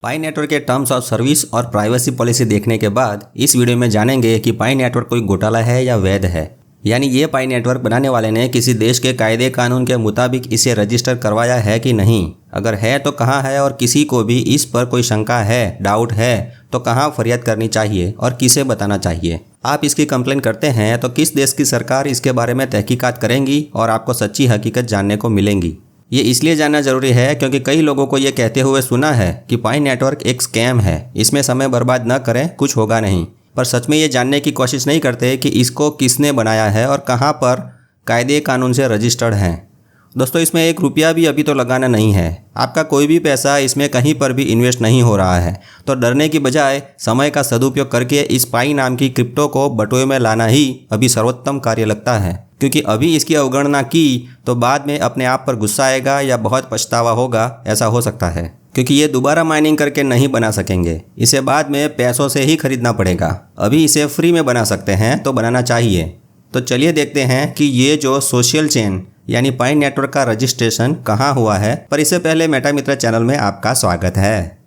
पाई network के terms of service और privacy policy देखने के बाद इस वीडियो में जानेंगे कि पाई नेटवर्क कोई घोटाला है या वैध है। यानी ये पाई नेटवर्क बनाने वाले ने किसी देश के कायदे कानून के मुताबिक इसे रजिस्टर करवाया है कि नहीं, अगर है तो कहाँ है, और किसी को भी इस पर कोई शंका है, डाउट है तो कहाँ फरियाद करनी चाहिए और किसे बताना चाहिए। आप इसकी कंप्लेंट करते हैं तो किस देश की सरकार इसके बारे में तहकीकात करेंगी और आपको सच्ची हकीकत जानने को मिलेंगी। ये इसलिए जानना जरूरी है क्योंकि कई लोगों को ये कहते हुए सुना है कि पाई नेटवर्क एक स्कैम है, इसमें समय बर्बाद न करें, कुछ होगा नहीं, पर सच में ये जानने की कोशिश नहीं करते कि इसको किसने बनाया है और कहाँ पर कायदे कानून से रजिस्टर्ड हैं। दोस्तों, इसमें एक रुपया भी अभी तो लगाना नहीं है, आपका कोई भी पैसा इसमें कहीं पर भी इन्वेस्ट नहीं हो रहा है, तो डरने की बजाय समय का सदुपयोग करके इस पाई नाम की क्रिप्टो को बटुए में लाना ही अभी सर्वोत्तम कार्य लगता है। क्योंकि अभी इसकी अवगणना की तो बाद में अपने आप पर गुस्सा आएगा या बहुत पछतावा होगा, ऐसा हो सकता है, क्योंकि ये दोबारा माइनिंग करके नहीं बना सकेंगे, इसे बाद में पैसों से ही खरीदना पड़ेगा। अभी इसे फ्री में बना सकते हैं तो बनाना चाहिए। तो चलिए देखते हैं कि ये जो सोशल चेन यानी पाई नेटवर्क का रजिस्ट्रेशन कहाँ हुआ है। पर इससे पहले मेटा मित्र चैनल में आपका स्वागत है।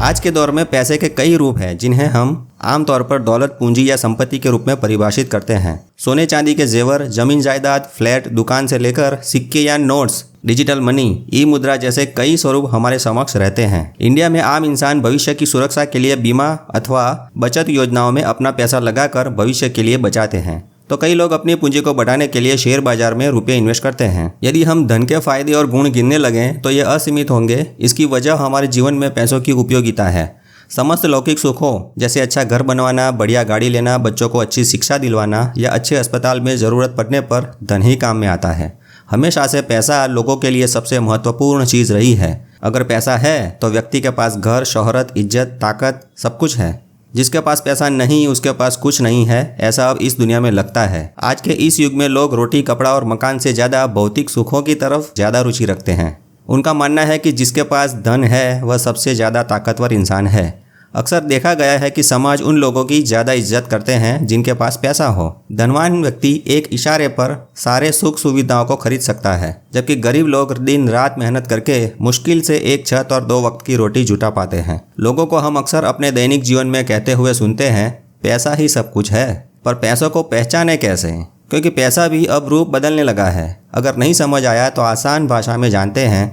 आज के दौर में पैसे के कई रूप हैं जिन्हें हम आमतौर पर दौलत, पूंजी या संपत्ति के रूप में परिभाषित करते हैं। सोने चांदी के जेवर, जमीन जायदाद, फ्लैट, दुकान से लेकर सिक्के या नोट्स, डिजिटल मनी, ई मुद्रा जैसे कई स्वरूप हमारे समक्ष रहते हैं। इंडिया में आम इंसान भविष्य की सुरक्षा के लिए बीमा अथवा बचत योजनाओं में अपना पैसा लगाकर भविष्य के लिए बचाते हैं। तो कई लोग अपनी पूंजी को बढ़ाने के लिए शेयर बाजार में रुपए इन्वेस्ट करते हैं। यदि हम धन के फायदे और गुण गिनने लगें तो ये असीमित होंगे। इसकी वजह हमारे जीवन में पैसों की उपयोगिता है। समस्त लौकिक सुखों जैसे अच्छा घर बनवाना, बढ़िया गाड़ी लेना, बच्चों को अच्छी शिक्षा दिलवाना या अच्छे अस्पताल में ज़रूरत पड़ने पर धन ही काम में आता है। हमेशा से पैसा लोगों के लिए सबसे महत्वपूर्ण चीज़ रही है। अगर पैसा है तो व्यक्ति के पास घर, शोहरत, इज्जत, ताकत सब कुछ है। जिसके पास पैसा नहीं उसके पास कुछ नहीं है, ऐसा अब इस दुनिया में लगता है। आज के इस युग में लोग रोटी, कपड़ा और मकान से ज़्यादा भौतिक सुखों की तरफ ज़्यादा रुचि रखते हैं। उनका मानना है कि जिसके पास धन है वह सबसे ज़्यादा ताकतवर इंसान है। अक्सर देखा गया है कि समाज उन लोगों की ज़्यादा इज्जत करते हैं जिनके पास पैसा हो। धनवान व्यक्ति एक इशारे पर सारे सुख सुविधाओं को खरीद सकता है, जबकि गरीब लोग दिन रात मेहनत करके मुश्किल से एक छत और 2 वक्त की रोटी जुटा पाते हैं। लोगों को हम अक्सर अपने दैनिक जीवन में कहते हुए सुनते हैं, पैसा ही सब कुछ है। पर पैसों को पहचाने कैसे? क्योंकि पैसा भी अब रूप बदलने लगा है। अगर नहीं समझ आया तो आसान भाषा में जानते हैं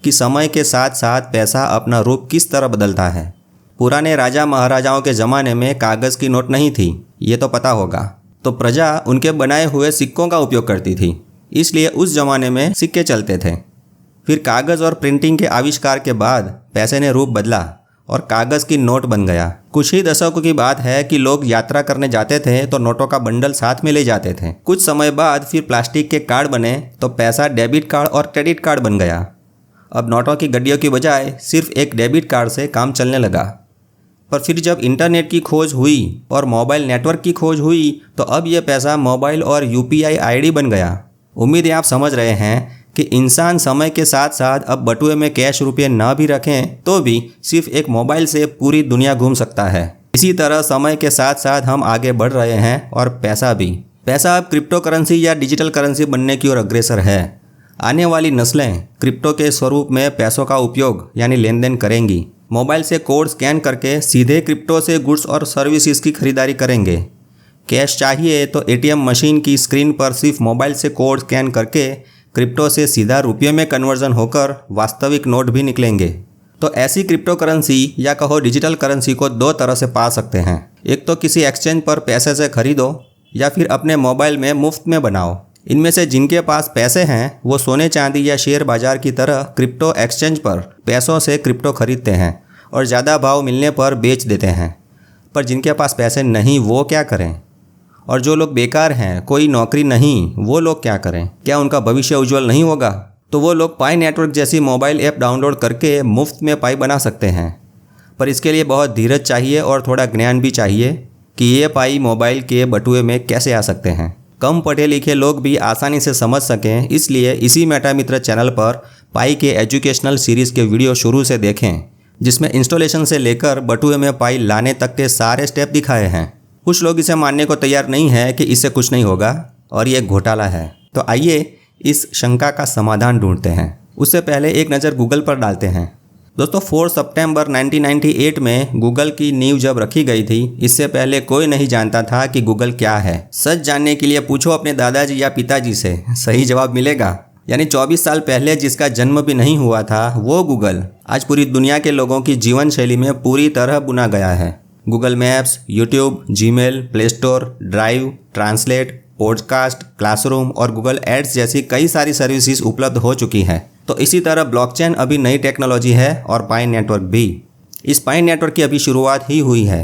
कि समय के साथ साथ पैसा अपना रूप किस तरह बदलता है। पुराने राजा महाराजाओं के ज़माने में कागज़ की नोट नहीं थी, ये तो पता होगा, तो प्रजा उनके बनाए हुए सिक्कों का उपयोग करती थी, इसलिए उस ज़माने में सिक्के चलते थे। फिर कागज़ और प्रिंटिंग के आविष्कार के बाद पैसे ने रूप बदला और कागज़ की नोट बन गया। कुछ ही दशकों की बात है कि लोग यात्रा करने जाते थे तो नोटों का बंडल साथ में ले जाते थे। कुछ समय बाद फिर प्लास्टिक के कार्ड बने तो पैसा डेबिट कार्ड और क्रेडिट कार्ड बन गया। अब नोटों की गड्डियों की बजाय सिर्फ एक डेबिट कार्ड से काम चलने लगा। पर फिर जब इंटरनेट की खोज हुई और मोबाइल नेटवर्क की खोज हुई तो अब यह पैसा मोबाइल और यूपीआई आईडी बन गया। उम्मीद है आप समझ रहे हैं कि इंसान समय के साथ साथ अब बटुए में कैश रुपये ना भी रखें तो भी सिर्फ एक मोबाइल से पूरी दुनिया घूम सकता है। इसी तरह समय के साथ साथ हम आगे बढ़ रहे हैं और पैसा भी। पैसा अब क्रिप्टो करेंसी या डिजिटल करेंसी बनने की ओर अग्रसर है। आने वाली नस्लें क्रिप्टो के स्वरूप में पैसों का उपयोग यानी लेन देन करेंगी। मोबाइल से कोड स्कैन करके सीधे क्रिप्टो से गुड्स और सर्विसेज की खरीदारी करेंगे। कैश चाहिए तो एटीएम मशीन की स्क्रीन पर सिर्फ मोबाइल से कोड स्कैन करके क्रिप्टो से सीधा रुपये में कन्वर्जन होकर वास्तविक नोट भी निकलेंगे। तो ऐसी क्रिप्टो करेंसी या कहो डिजिटल करेंसी को 2 तरह से पा सकते हैं। एक तो किसी एक्सचेंज पर पैसे से खरीदो या फिर अपने मोबाइल में मुफ्त में बनाओ। इनमें से जिनके पास पैसे हैं वो सोने चांदी या शेयर बाजार की तरह क्रिप्टो एक्सचेंज पर पैसों से क्रिप्टो खरीदते हैं और ज़्यादा भाव मिलने पर बेच देते हैं। पर जिनके पास पैसे नहीं वो क्या करें? और जो लोग बेकार हैं, कोई नौकरी नहीं, वो लोग क्या करें? क्या उनका भविष्य उज्जवल नहीं होगा? तो वो लोग पाई नेटवर्क जैसी मोबाइल ऐप डाउनलोड करके मुफ्त में पाई बना सकते हैं। पर इसके लिए बहुत धीरज चाहिए और थोड़ा ज्ञान भी चाहिए कि ये पाई मोबाइल के बटुए में कैसे आ सकते हैं। कम पढ़े लिखे लोग भी आसानी से समझ सकें, इसलिए इसी मेटा मित्र चैनल पर पाई के एजुकेशनल सीरीज़ के वीडियो शुरू से देखें, जिसमें इंस्टॉलेशन से लेकर बटुए में पाई लाने तक के सारे स्टेप दिखाए हैं। कुछ लोग इसे मानने को तैयार नहीं है कि इससे कुछ नहीं होगा और ये घोटाला है। तो आइए इस शंका का समाधान ढूंढते हैं। उससे पहले एक नज़र गूगल पर डालते हैं। दोस्तों 4 सितंबर 1998 में गूगल की नींव जब रखी गई थी, इससे पहले कोई नहीं जानता था कि गूगल क्या है। सच जानने के लिए पूछो अपने दादाजी या पिताजी से, सही जवाब मिलेगा। यानी 24 साल पहले जिसका जन्म भी नहीं हुआ था वो गूगल आज पूरी दुनिया के लोगों की जीवन शैली में पूरी तरह बुना गया है। Google maps, YouTube, Gmail, play store, drive, translate, podcast, classroom और गूगल एड्स जैसी कई सारी सर्विसेज उपलब्ध हो चुकी हैं। तो इसी तरह ब्लॉकचेन अभी नई टेक्नोलॉजी है और पाइन नेटवर्क भी। इस पाइन नेटवर्क की अभी शुरुआत ही हुई है।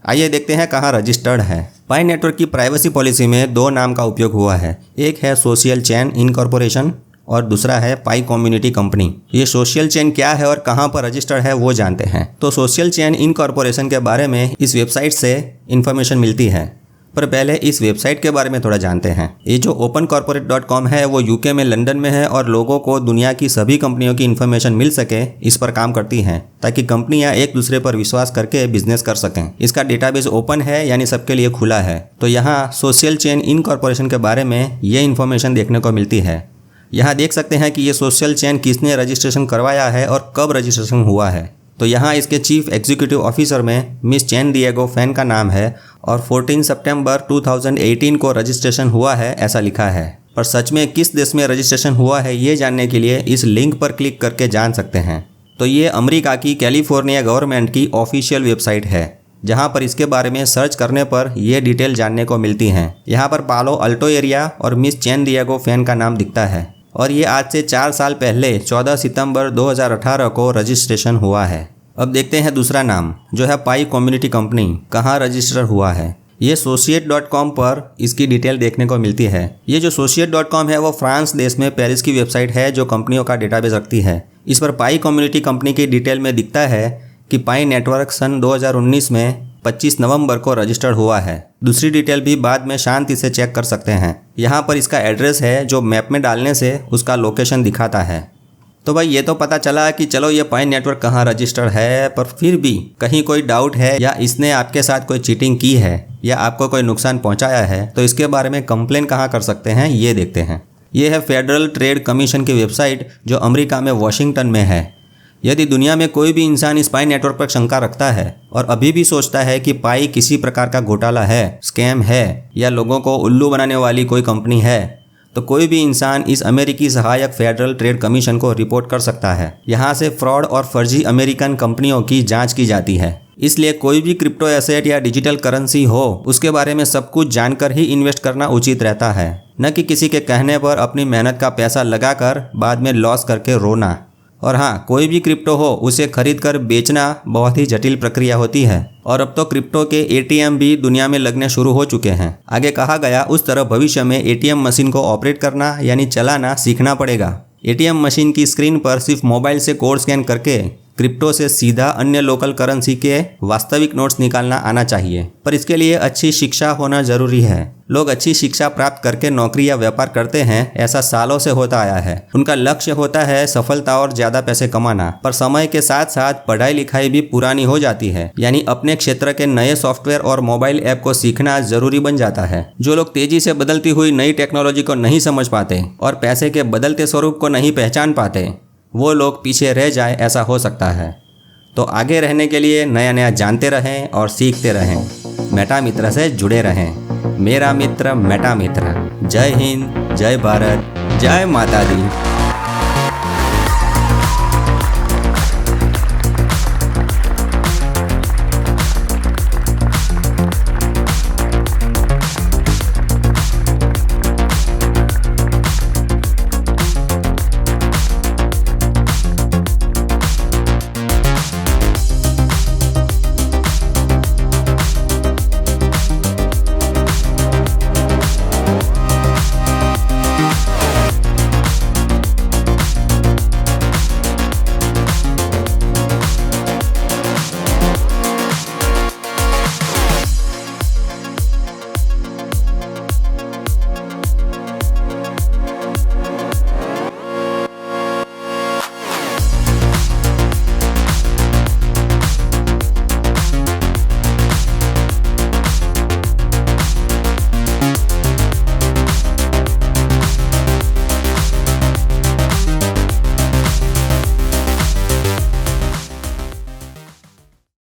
आइए देखते हैं कहाँ रजिस्टर्ड है। पाइन नेटवर्क की प्राइवेसी पॉलिसी में 2 नाम का उपयोग हुआ है। एक है सोशल चेन इनकॉर्पोरेशन और दूसरा है पाई कम्युनिटी कंपनी। ये सोशल चेन क्या है और कहाँ पर रजिस्टर्ड है वो जानते हैं। तो सोशल चेन इनकॉर्पोरेशन के बारे में इस वेबसाइट से इन्फॉर्मेशन मिलती है, पर पहले इस वेबसाइट के बारे में थोड़ा जानते हैं। ये जो opencorporate.com है वो यूके में लंदन में है और लोगों को दुनिया की सभी कंपनियों की इन्फॉर्मेशन मिल सके इस पर काम करती हैं, ताकि कंपनियां एक दूसरे पर विश्वास करके बिजनेस कर सकें। इसका डेटाबेस ओपन है, यानी सबके लिए खुला है। तो यहाँ सोशल चेन इनकॉर्पोरेशन के बारे में ये इन्फॉर्मेशन देखने को मिलती है। यहाँ देख सकते हैं कि ये सोशल चेन किसने रजिस्ट्रेशन करवाया है और कब रजिस्ट्रेशन हुआ है। तो यहाँ इसके चीफ एग्जीक्यूटिव ऑफिसर में मिस चेन डिएगो फैन का नाम है और 14 सितंबर 2018 को रजिस्ट्रेशन हुआ है ऐसा लिखा है। पर सच में किस देश में रजिस्ट्रेशन हुआ है ये जानने के लिए इस लिंक पर क्लिक करके जान सकते हैं। तो ये अमेरिका की कैलिफोर्निया गवर्नमेंट की ऑफिशियल वेबसाइट है, जहाँ पर इसके बारे में सर्च करने पर ये डिटेल जानने को मिलती हैं। यहाँ पर पालो अल्टो एरिया और मिस चेन डिएगो फैन का नाम दिखता है और ये आज से 4 साल पहले 14 सितंबर 2018 को रजिस्ट्रेशन हुआ है। अब देखते हैं दूसरा नाम जो है पाई कम्युनिटी कंपनी, कहाँ रजिस्टर हुआ है। ये societe.com पर इसकी डिटेल देखने को मिलती है। ये जो societe.com है वो फ्रांस देश में पेरिस की वेबसाइट है जो कंपनियों का डेटाबेस रखती है। इस पर पाई कम्युनिटी कंपनी की डिटेल में दिखता है कि पाई नेटवर्क सन 2019 में 25 नवंबर को रजिस्टर्ड हुआ है। दूसरी डिटेल भी बाद में शांति से चेक कर सकते हैं। यहाँ पर इसका एड्रेस है जो मैप में डालने से उसका लोकेशन दिखाता है। तो भाई ये तो पता चला कि चलो ये पाइन नेटवर्क कहाँ रजिस्टर्ड है, पर फिर भी कहीं कोई डाउट है या इसने आपके साथ कोई चीटिंग की है या आपको कोई नुकसान पहुँचाया है तो इसके बारे में कंप्लेन कहाँ कर सकते हैं ये देखते हैं। ये है फेडरल ट्रेड कमीशन की वेबसाइट जो अमेरिका में वाशिंगटन में है। यदि दुनिया में कोई भी इंसान इस पाई नेटवर्क पर शंका रखता है और अभी भी सोचता है कि पाई किसी प्रकार का घोटाला है, स्कैम है या लोगों को उल्लू बनाने वाली कोई कंपनी है, तो कोई भी इंसान इस अमेरिकी सहायक फेडरल ट्रेड कमीशन को रिपोर्ट कर सकता है। यहाँ से फ्रॉड और फर्जी अमेरिकन कंपनियों की जांच की जाती है। इसलिए कोई भी क्रिप्टो एसेट या डिजिटल करेंसी हो उसके बारे में सब कुछ जानकर ही इन्वेस्ट करना उचित रहता है, न कि किसी के कहने पर अपनी मेहनत का पैसा लगाकर बाद में लॉस करके रोना। और हाँ, कोई भी क्रिप्टो हो उसे खरीद कर बेचना बहुत ही जटिल प्रक्रिया होती है और अब तो क्रिप्टो के एटीएम भी दुनिया में लगने शुरू हो चुके हैं। आगे कहा गया उस तरह भविष्य में एटीएम मशीन को ऑपरेट करना यानी चलाना सीखना पड़ेगा। एटीएम मशीन की स्क्रीन पर सिर्फ मोबाइल से कोड स्कैन करके क्रिप्टो से सीधा अन्य लोकल करेंसी के वास्तविक नोट्स निकालना आना चाहिए, पर इसके लिए अच्छी शिक्षा होना जरूरी है। लोग अच्छी शिक्षा प्राप्त करके नौकरी या व्यापार करते हैं, ऐसा सालों से होता आया है। उनका लक्ष्य होता है सफलता और ज्यादा पैसे कमाना, पर समय के साथ साथ पढ़ाई लिखाई भी पुरानी हो जाती है, यानी अपने क्षेत्र के नए सॉफ्टवेयर और मोबाइल ऐप को सीखना जरूरी बन जाता है। जो लोग तेजी से बदलती हुई नई टेक्नोलॉजी को नहीं समझ पाते और पैसे के बदलते स्वरूप को नहीं पहचान पाते, वो लोग पीछे रह जाए, ऐसा हो सकता है। तो आगे रहने के लिए नया नया जानते रहें और सीखते रहें। मेटा मित्र से जुड़े रहें। मेरा मित्र मेटा मित्र। जय हिंद, जय भारत, जय माता दी।